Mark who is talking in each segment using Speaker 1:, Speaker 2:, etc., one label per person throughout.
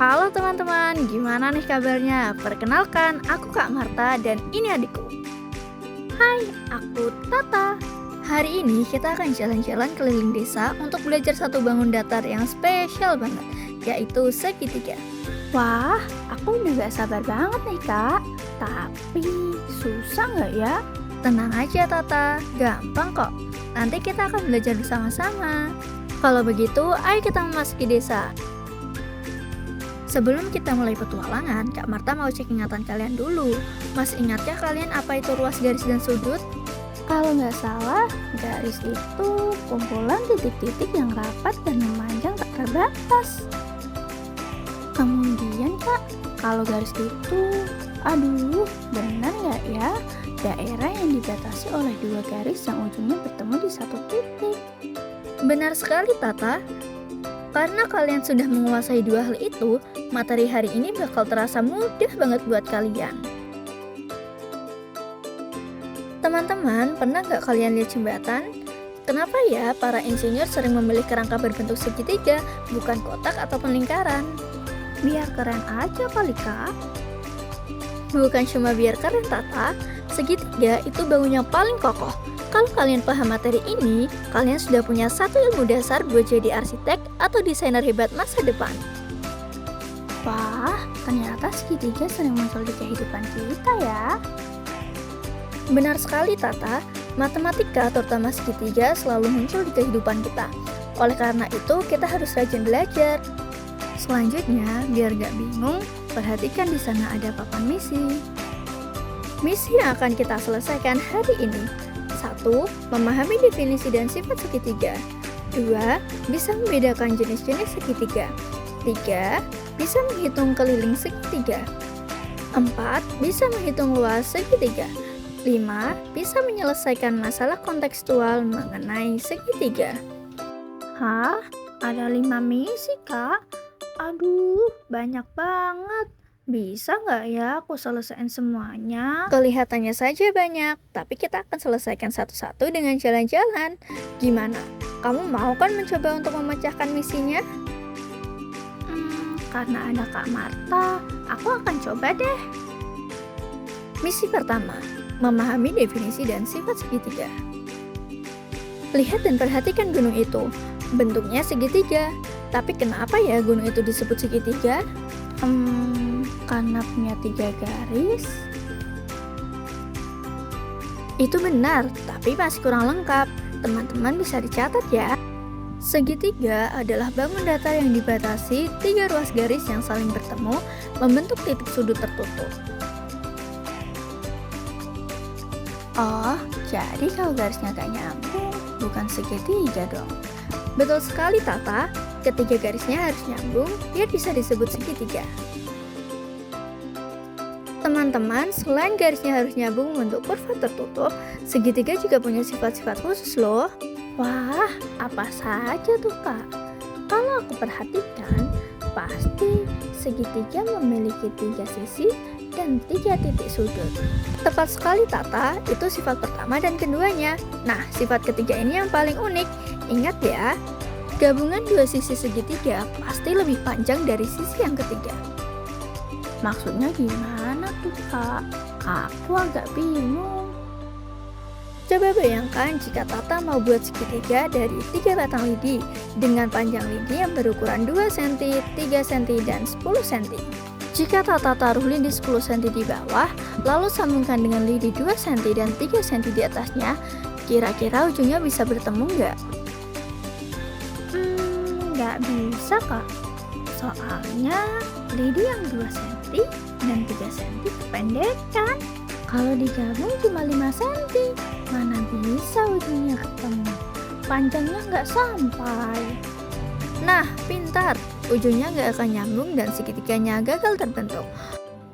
Speaker 1: Halo teman-teman, gimana nih kabarnya? Perkenalkan, aku Kak Marta dan ini adikku. Hai, aku Tata. Hari ini kita akan jalan-jalan keliling desa untuk belajar satu bangun datar yang spesial banget, yaitu segitiga.
Speaker 2: Wah, aku udah gak sabar banget nih kak. Tapi susah gak ya?
Speaker 1: Tenang aja Tata, gampang kok. Nanti kita akan belajar bersama-sama. Kalau begitu, ayo kita memasuki desa. Sebelum kita mulai petualangan, Kak Marta mau cek ingatan kalian dulu. Masih ingatkah kalian apa itu ruas garis dan sudut?
Speaker 2: Kalau nggak salah, garis itu kumpulan titik-titik yang rapat dan memanjang tak terbatas. Kemudian kak, kalau garis itu, benar nggak ya? Daerah yang dibatasi oleh dua garis yang ujungnya bertemu di satu titik.
Speaker 1: Benar sekali Tata. Karena kalian sudah menguasai dua hal itu, materi hari ini bakal terasa mudah banget buat kalian. Teman-teman, pernah nggak kalian lihat jembatan? Kenapa ya para insinyur sering memilih kerangka berbentuk segitiga, bukan kotak ataupun lingkaran?
Speaker 2: Biar keren aja kali kak.
Speaker 1: Bukan cuma biar keren Tata, segitiga itu bangun yang paling kokoh. Kalau kalian paham materi ini, kalian sudah punya satu ilmu dasar buat jadi arsitek atau desainer hebat masa depan.
Speaker 2: Wah, ternyata segitiga sering muncul di kehidupan kita ya.
Speaker 1: Benar sekali Tata, matematika terutama segitiga selalu muncul di kehidupan kita. Oleh karena itu, kita harus rajin belajar. Selanjutnya, biar gak bingung, perhatikan di sana ada papan misi. Misi yang akan kita selesaikan hari ini. 1. Memahami definisi dan sifat segitiga. 2. Bisa membedakan jenis-jenis segitiga. 3. Bisa menghitung keliling segitiga. 4. Bisa menghitung luas segitiga. 5. Bisa menyelesaikan masalah kontekstual mengenai segitiga.
Speaker 2: Hah? Ada 5 misi kak? Banyak banget. Bisa nggak ya aku selesaiin semuanya?
Speaker 1: Kelihatannya saja banyak, tapi kita akan selesaikan satu-satu dengan jalan-jalan. Gimana? Kamu mau kan mencoba untuk memecahkan misinya?
Speaker 2: Karena ada Kak Marta, aku akan coba deh.
Speaker 1: Misi pertama, memahami definisi dan sifat segitiga. Lihat dan perhatikan gunung itu. Bentuknya segitiga. Tapi kenapa ya gunung itu disebut segitiga?
Speaker 2: Karena punya 3 garis.
Speaker 1: Itu benar, tapi masih kurang lengkap. Teman-teman bisa dicatat ya. Segitiga adalah bangun datar yang dibatasi 3 ruas garis yang saling bertemu membentuk titik sudut tertutup.
Speaker 2: Oh, jadi kalau garisnya gak nyambung, bukan segitiga dong.
Speaker 1: Betul sekali Tata, ketiga garisnya harus nyambung biar bisa disebut segitiga. Teman-teman, selain garisnya harus nyambung membentuk kurva tertutup, segitiga juga punya sifat-sifat khusus loh.
Speaker 2: Wah, apa saja tuh kak? Kalau aku perhatikan, pasti segitiga memiliki 3 sisi dan 3 titik sudut.
Speaker 1: Tepat sekali Tata, itu sifat pertama dan keduanya. Nah, sifat ketiga ini yang paling unik. Ingat ya, gabungan 2 sisi segitiga pasti lebih panjang dari sisi yang ketiga.
Speaker 2: Maksudnya gimana tuh kak? Aku agak bingung.
Speaker 1: Coba bayangkan jika Tata mau buat segitiga dari 3 batang lidi dengan panjang lidi yang berukuran 2 cm, 3 cm, dan 10 cm. Jika Tata taruh lidi 10 cm di bawah, lalu sambungkan dengan lidi 2 cm dan 3 cm di atasnya, kira-kira ujungnya bisa bertemu nggak?
Speaker 2: Nggak bisa kak. Soalnya lidi yang 2 cm dan 3 cm kependekan. Kalau digabung cuma 5 cm, mana bisa ujungnya ketemu? Panjangnya nggak sampai.
Speaker 1: Nah, pintar. Ujungnya nggak akan nyambung dan segitiganya gagal terbentuk.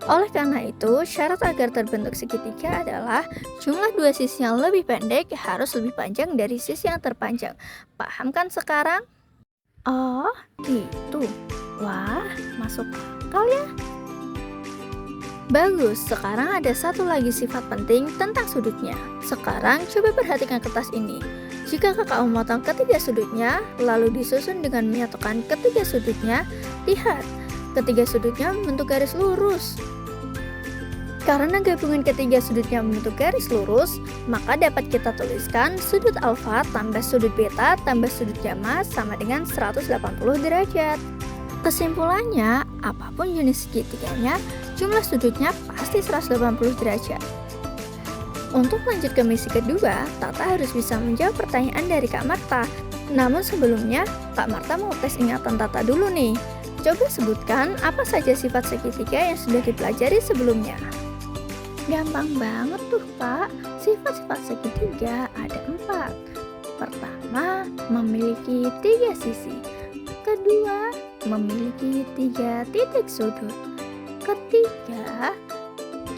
Speaker 1: Oleh karena itu, syarat agar terbentuk segitiga adalah jumlah 2 sisi yang lebih pendek harus lebih panjang dari sisi yang terpanjang. Paham kan sekarang?
Speaker 2: Oh, gitu. Wah, masuk akal ya.
Speaker 1: Bagus, sekarang ada satu lagi sifat penting tentang sudutnya. Sekarang coba perhatikan kertas ini. Jika kakak memotong ketiga sudutnya, lalu disusun dengan menyatukan ketiga sudutnya, lihat, ketiga sudutnya membentuk garis lurus. Karena gabungan ketiga sudutnya membentuk garis lurus, maka dapat kita tuliskan sudut alfa tambah sudut beta tambah sudut gamma sama dengan 180 derajat. Kesimpulannya, apapun jenis segitiganya, jumlah sudutnya pasti 180 derajat. Untuk lanjut ke misi kedua, Tata harus bisa menjawab pertanyaan dari Kak Marta. Namun sebelumnya, Kak Marta mau tes ingatan Tata dulu nih. Coba sebutkan apa saja sifat segitiga yang sudah dipelajari sebelumnya.
Speaker 2: Gampang banget tuh Kak, sifat-sifat segitiga ada 4. Pertama, memiliki 3 sisi. Kedua, memiliki 3 titik sudut. Ketiga,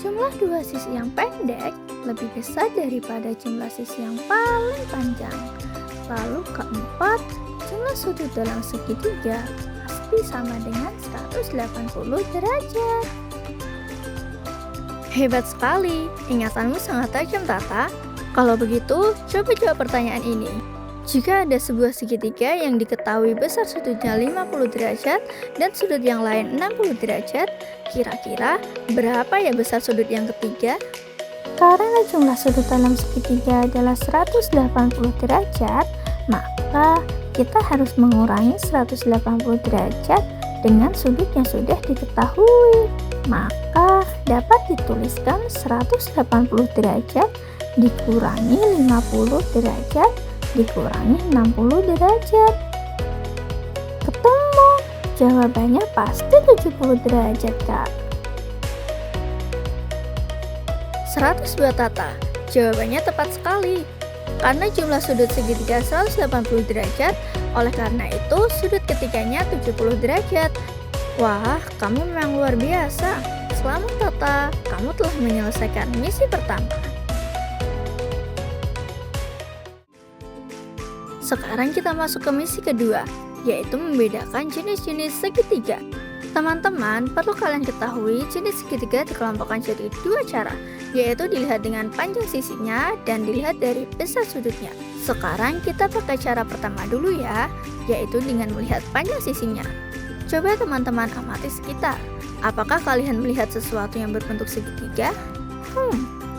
Speaker 2: jumlah 2 sisi yang pendek lebih besar daripada jumlah sisi yang paling panjang. Lalu keempat, jumlah sudut dalam segitiga pasti sama dengan 180 derajat.
Speaker 1: Hebat sekali, ingatanmu sangat tajam Tata. Kalau begitu, coba jawab pertanyaan ini. Jika ada sebuah segitiga yang diketahui besar sudutnya 50 derajat dan sudut yang lain 60 derajat, kira-kira berapa ya besar sudut yang ketiga?
Speaker 2: Karena jumlah sudut dalam segitiga adalah 180 derajat, maka kita harus mengurangi 180 derajat dengan sudut yang sudah diketahui. Maka dapat dituliskan 180 derajat dikurangi 50 derajat dikurangi 60 derajat. Ketemu, jawabannya pasti 70 derajat Kak.
Speaker 1: 100 buat Tata, jawabannya tepat sekali. Karena jumlah sudut segitiga 180 derajat, oleh karena itu sudut ketiganya 70 derajat. Wah, kamu memang luar biasa. Selamat Tata, kamu telah menyelesaikan misi pertama. Sekarang kita masuk ke misi kedua, yaitu membedakan jenis-jenis segitiga. Teman-teman, perlu kalian ketahui jenis segitiga dikelompokkan jadi 2 cara, yaitu dilihat dengan panjang sisinya dan dilihat dari besar sudutnya. Sekarang kita pakai cara pertama dulu ya, yaitu dengan melihat panjang sisinya. Coba teman-teman amati sekitar. Apakah kalian melihat sesuatu yang berbentuk segitiga?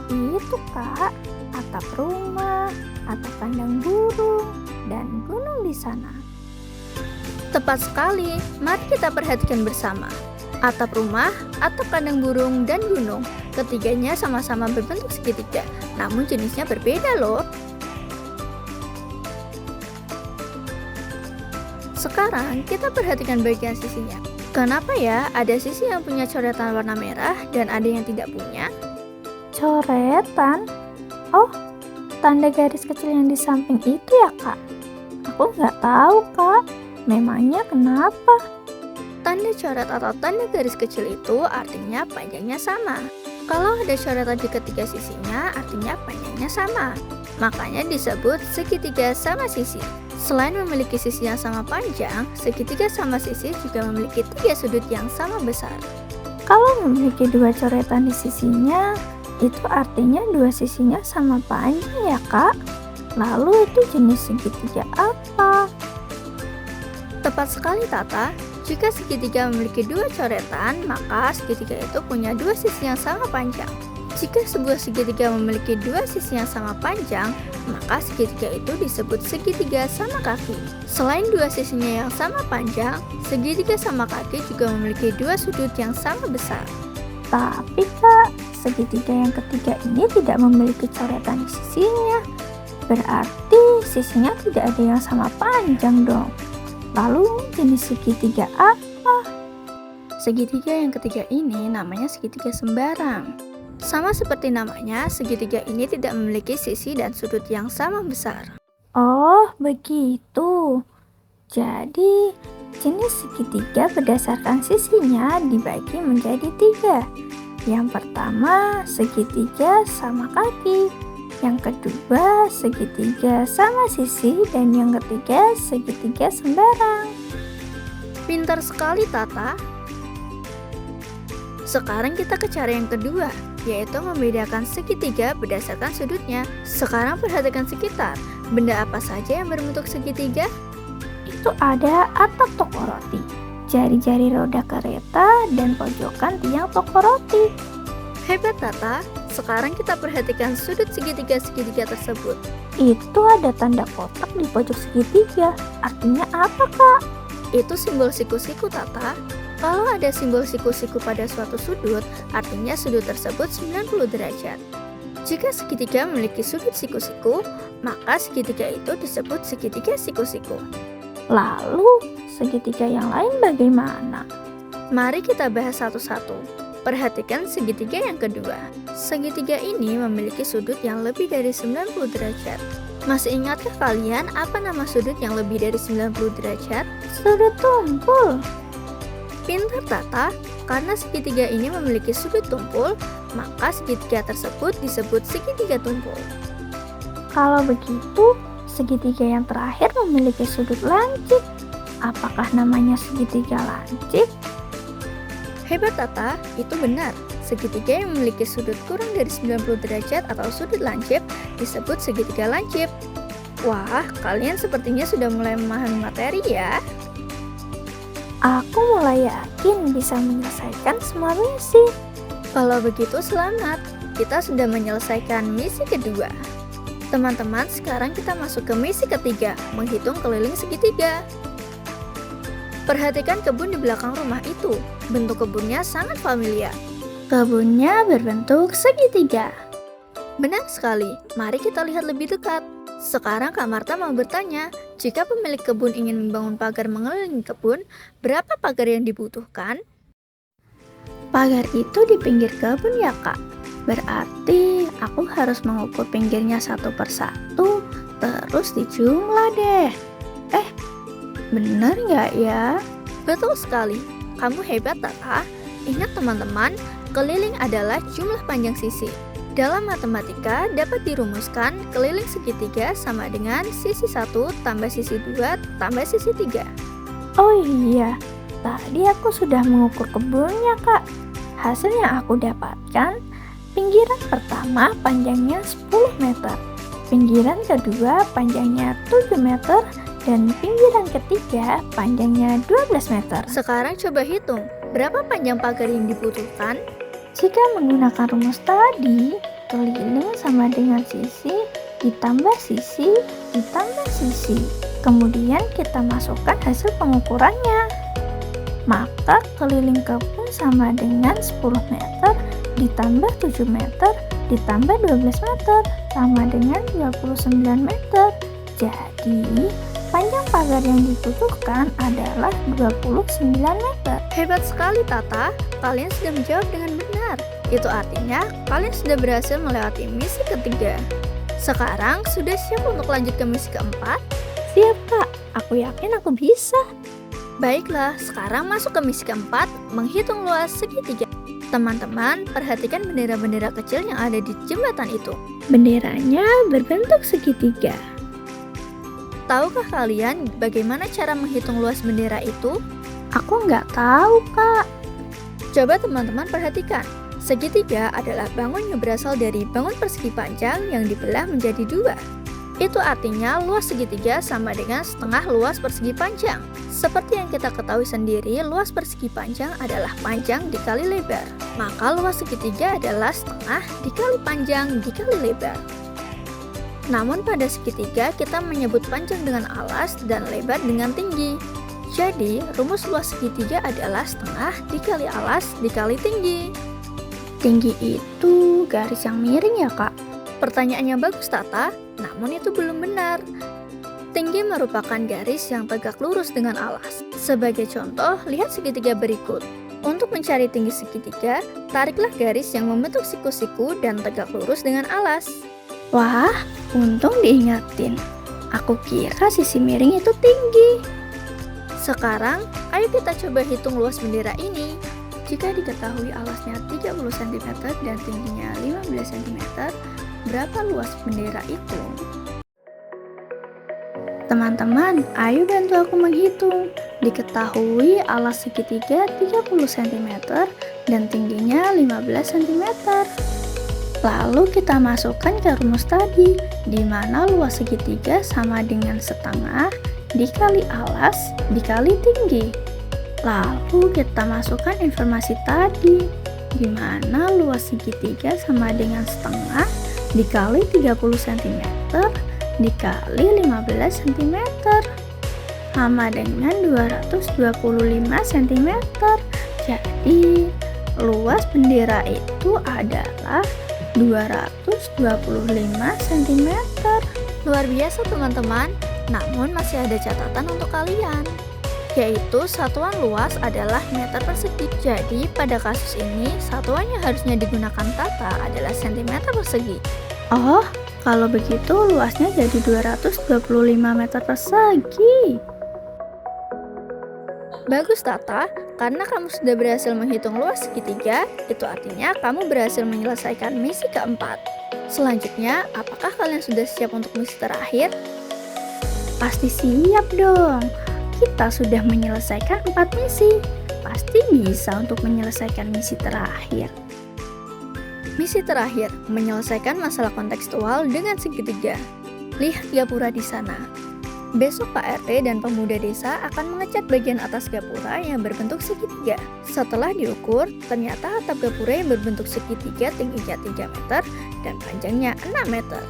Speaker 2: Itu Kak, atap rumah, atap kandang burung, dan gunung di sana.
Speaker 1: Tepat sekali, mari kita perhatikan bersama. Atap rumah, atap kandang burung, dan gunung. Ketiganya sama-sama berbentuk segitiga, namun jenisnya berbeda loh. Sekarang kita perhatikan bagian sisinya. Kenapa ya ada sisi yang punya coretan warna merah dan ada yang tidak punya?
Speaker 2: Coretan? Oh, tanda garis kecil yang di samping itu ya Kak? Aku nggak tahu Kak, memangnya kenapa?
Speaker 1: Tanda coret atau tanda garis kecil itu artinya panjangnya sama. Kalau ada coretan di ketiga sisinya, artinya panjangnya sama. Makanya disebut segitiga sama sisi. Selain memiliki sisi yang sama panjang, segitiga sama sisi juga memiliki 3 sudut yang sama besar.
Speaker 2: Kalau memiliki 2 coretan di sisinya, itu artinya 2 sisinya sama panjang ya Kak? Lalu itu jenis segitiga apa?
Speaker 1: Tepat sekali Tata, jika segitiga memiliki 2 coretan, maka segitiga itu punya 2 sisi yang sama panjang. Jika sebuah segitiga memiliki 2 sisi yang sama panjang, maka segitiga itu disebut segitiga sama kaki. Selain 2 sisinya yang sama panjang, segitiga sama kaki juga memiliki 2 sudut yang sama besar.
Speaker 2: Tapi Kak, segitiga yang ketiga ini tidak memiliki coretan di sisinya. Berarti sisinya tidak ada yang sama panjang dong. Lalu jenis segitiga apa?
Speaker 1: Segitiga yang ketiga ini namanya segitiga sembarang. Sama seperti namanya, segitiga ini tidak memiliki sisi dan sudut yang sama besar.
Speaker 2: Oh, begitu. Jadi, jenis segitiga berdasarkan sisinya dibagi menjadi 3. Yang pertama, segitiga sama kaki. Yang kedua, segitiga sama sisi. Dan yang ketiga, segitiga sembarang.
Speaker 1: Pintar sekali Tata. Sekarang kita ke cara yang kedua, yaitu membedakan segitiga berdasarkan sudutnya. Sekarang perhatikan sekitar. Benda apa saja yang berbentuk segitiga?
Speaker 2: Itu ada atap toko roti, jari-jari roda kereta, dan pojokan tiang toko roti.
Speaker 1: Hebat Tata, sekarang kita perhatikan sudut segitiga-segitiga tersebut.
Speaker 2: Itu ada tanda kotak di pojok segitiga. Artinya apa, Kak?
Speaker 1: Itu simbol siku-siku Tata. Kalau ada simbol siku-siku pada suatu sudut, artinya sudut tersebut 90 derajat. Jika segitiga memiliki sudut siku-siku, maka segitiga itu disebut segitiga siku-siku.
Speaker 2: Lalu, segitiga yang lain bagaimana?
Speaker 1: Mari kita bahas satu-satu. Perhatikan segitiga yang kedua. Segitiga ini memiliki sudut yang lebih dari 90 derajat. Masih ingatkah kalian apa nama sudut yang lebih dari 90 derajat?
Speaker 2: Sudut tumpul.
Speaker 1: Pintar Tata, karena segitiga ini memiliki sudut tumpul, maka segitiga tersebut disebut segitiga tumpul.
Speaker 2: Kalau begitu, segitiga yang terakhir memiliki sudut lancip. Apakah namanya segitiga lancip?
Speaker 1: Hebat Tata, itu benar. Segitiga yang memiliki sudut kurang dari 90 derajat atau sudut lancip disebut segitiga lancip. Wah, kalian sepertinya sudah mulai memahami materi ya.
Speaker 2: Aku mulai yakin bisa menyelesaikan semua misi.
Speaker 1: Kalau begitu selamat, kita sudah menyelesaikan misi kedua. Teman-teman, sekarang kita masuk ke misi ketiga, menghitung keliling segitiga. Perhatikan kebun di belakang rumah itu, bentuk kebunnya sangat familiar.
Speaker 2: Kebunnya berbentuk segitiga.
Speaker 1: Benar sekali, mari kita lihat lebih dekat. Sekarang Kak Marta mau bertanya, jika pemilik kebun ingin membangun pagar mengelilingi kebun, berapa pagar yang dibutuhkan?
Speaker 2: Pagar itu di pinggir kebun ya, Kak? Berarti aku harus mengukur pinggirnya satu persatu, terus dijumlah deh. Bener nggak ya?
Speaker 1: Betul sekali, kamu hebat Tata. Ingat teman-teman, keliling adalah jumlah panjang sisi. Dalam matematika dapat dirumuskan keliling segitiga sama dengan sisi 1 tambah sisi 2 tambah sisi 3.
Speaker 2: Oh iya, tadi aku sudah mengukur kebunnya, Kak. Hasil yang aku dapatkan, pinggiran pertama panjangnya 10 meter, pinggiran kedua panjangnya 7 meter, dan pinggiran ketiga panjangnya 12 meter.
Speaker 1: Sekarang coba hitung, berapa panjang pagar yang dibutuhkan?
Speaker 2: Jika menggunakan rumus tadi, keliling sama dengan sisi, ditambah sisi, ditambah sisi. Kemudian kita masukkan hasil pengukurannya. Maka keliling kebun sama dengan 10 meter, ditambah 7 meter, ditambah 12 meter, sama dengan 29 meter. Jadi, panjang pagar yang dibutuhkan adalah 29 meter.
Speaker 1: Hebat sekali Tata, kalian sudah menjawab dengan benar. Itu artinya kalian sudah berhasil melewati misi ketiga. Sekarang sudah siap untuk lanjut ke misi keempat?
Speaker 2: Siap, Kak, aku yakin aku bisa.
Speaker 1: Baiklah, sekarang masuk ke misi keempat, menghitung luas segitiga. Teman-teman, perhatikan bendera-bendera kecil yang ada di jembatan itu.
Speaker 2: Benderanya berbentuk segitiga.
Speaker 1: Tahukah kalian bagaimana cara menghitung luas bendera itu?
Speaker 2: Aku nggak tahu, Kak.
Speaker 1: Coba teman-teman perhatikan. Segitiga adalah bangun yang berasal dari bangun persegi panjang yang dibelah menjadi dua. Itu artinya luas segitiga sama dengan setengah luas persegi panjang. Seperti yang kita ketahui sendiri, luas persegi panjang adalah panjang dikali lebar. Maka luas segitiga adalah setengah dikali panjang dikali lebar. Namun pada segitiga kita menyebut panjang dengan alas dan lebar dengan tinggi. Jadi rumus luas segitiga adalah setengah dikali alas dikali tinggi.
Speaker 2: Tinggi itu garis yang miring ya, Kak?
Speaker 1: Pertanyaannya bagus Tata, namun itu belum benar. Tinggi merupakan garis yang tegak lurus dengan alas. Sebagai contoh, lihat segitiga berikut. Untuk mencari tinggi segitiga, tariklah garis yang membentuk siku-siku dan tegak lurus dengan alas.
Speaker 2: Wah, untung diingatin. Aku kira sisi miring itu tinggi.
Speaker 1: Sekarang, ayo kita coba hitung luas bendera ini. Jika diketahui alasnya 30 cm dan tingginya 15 cm, berapa luas bendera itu?
Speaker 2: Teman-teman, ayo bantu aku menghitung. Diketahui alas segitiga 30 cm dan tingginya 15 cm. Lalu kita masukkan ke rumus tadi, di mana luas segitiga sama dengan setengah dikali alas dikali tinggi. Lalu kita masukkan informasi tadi, di mana luas segitiga sama dengan setengah dikali 30 cm dikali 15 cm sama dengan 225 cm. Jadi luas bendera itu adalah 225 cm.
Speaker 1: Luar biasa teman-teman, namun masih ada catatan untuk kalian, yaitu satuan luas adalah meter persegi. Jadi pada kasus ini satuan yang harusnya digunakan Tata adalah cm persegi.
Speaker 2: Oh, kalau begitu luasnya jadi 225 meter persegi.
Speaker 1: Bagus Tata, karena kamu sudah berhasil menghitung luas segitiga, itu artinya kamu berhasil menyelesaikan misi keempat. Selanjutnya, apakah kalian sudah siap untuk misi terakhir?
Speaker 2: Pasti siap dong. Kita sudah menyelesaikan 4 misi. Pasti bisa untuk menyelesaikan misi terakhir.
Speaker 1: Misi terakhir, menyelesaikan masalah kontekstual dengan segitiga. Lihat gapura di sana. Besok Pak RT dan pemuda desa akan mengecat bagian atas gapura yang berbentuk segitiga. Setelah diukur, ternyata atap gapura yang berbentuk segitiga tingginya 3 meter dan panjangnya 6 meter.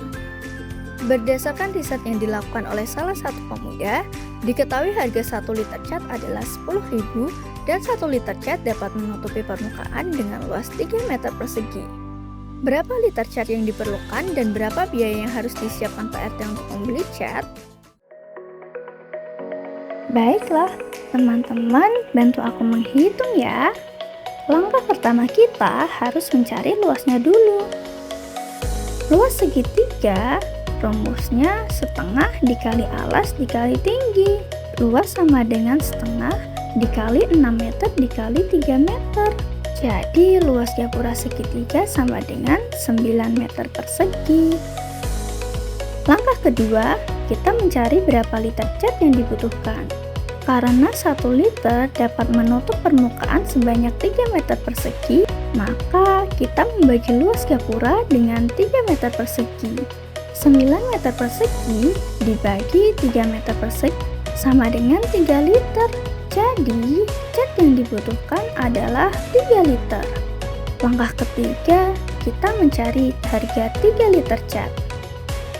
Speaker 1: Berdasarkan riset yang dilakukan oleh salah satu pemuda, diketahui harga 1 liter cat adalah 10.000 dan 1 liter cat dapat menutupi permukaan dengan luas 3 meter persegi. Berapa liter cat yang diperlukan dan berapa biaya yang harus disiapkan Pak RT untuk membeli cat?
Speaker 2: Baiklah, teman-teman bantu aku menghitung ya. Langkah pertama kita harus mencari luasnya dulu. Luas segitiga, rumusnya setengah dikali alas dikali tinggi. Luas sama dengan setengah dikali 6 meter dikali 3 meter. Jadi luas gapura segitiga sama dengan 9 meter persegi. Langkah kedua, kita mencari berapa liter cat yang dibutuhkan. Karena 1 liter dapat menutup permukaan sebanyak 3 meter persegi, maka kita membagi luas gapura dengan 3 meter persegi. 9 meter persegi dibagi 3 meter persegi sama dengan 3 liter. Jadi, cat yang dibutuhkan adalah 3 liter. Langkah ketiga, kita mencari harga 3 liter cat.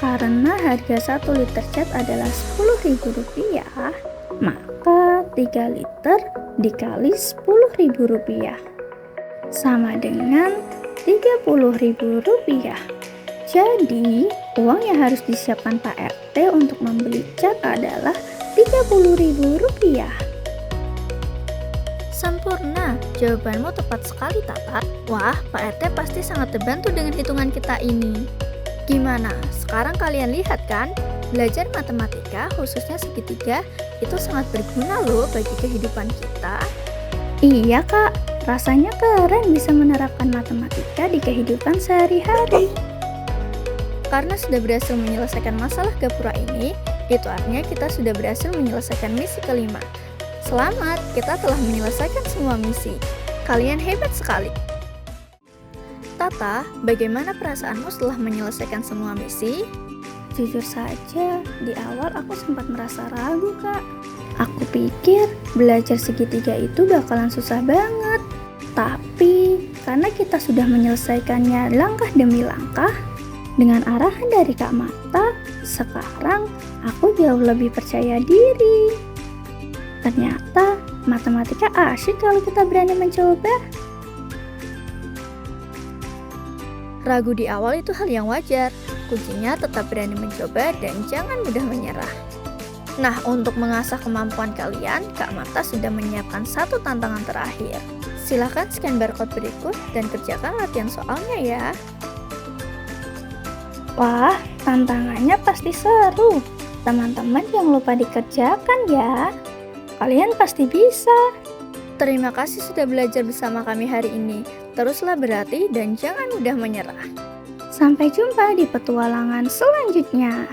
Speaker 2: Karena harga 1 liter cat adalah Rp10.000, maka 3 liter dikali Rp10.000 sama dengan Rp30.000. Jadi, uang yang harus disiapkan Pak RT untuk membeli cat adalah Rp30.000.
Speaker 1: Sempurna, jawabanmu tepat sekali Tata. Wah, Pak RT pasti sangat terbantu dengan hitungan kita ini. Gimana? Sekarang kalian lihat kan? Belajar matematika, khususnya segitiga, itu sangat berguna loh bagi kehidupan kita.
Speaker 2: Iya kak, rasanya keren bisa menerapkan matematika di kehidupan sehari-hari.
Speaker 1: Karena sudah berhasil menyelesaikan masalah gapura ini, itu artinya kita sudah berhasil menyelesaikan misi kelima. Selamat, kita telah menyelesaikan semua misi. Kalian hebat sekali. Tata, bagaimana perasaanmu setelah menyelesaikan semua misi?
Speaker 2: Jujur saja, di awal aku sempat merasa ragu kak. Aku pikir belajar segitiga itu bakalan susah banget. Tapi, karena kita sudah menyelesaikannya langkah demi langkah, dengan arahan dari Kak Marta, sekarang aku jauh lebih percaya diri. Ternyata, matematika asyik kalau kita berani mencoba.
Speaker 1: Ragu di awal itu hal yang wajar. Kuncinya tetap berani mencoba dan jangan mudah menyerah. Nah, untuk mengasah kemampuan kalian, Kak Marta sudah menyiapkan satu tantangan terakhir. Silahkan scan barcode berikut dan kerjakan latihan soalnya ya.
Speaker 2: Wah, tantangannya pasti seru. Teman-teman jangan lupa dikerjakan ya. Kalian pasti bisa.
Speaker 1: Terima kasih sudah belajar bersama kami hari ini. Teruslah berlatih dan jangan mudah menyerah.
Speaker 2: Sampai jumpa di petualangan selanjutnya.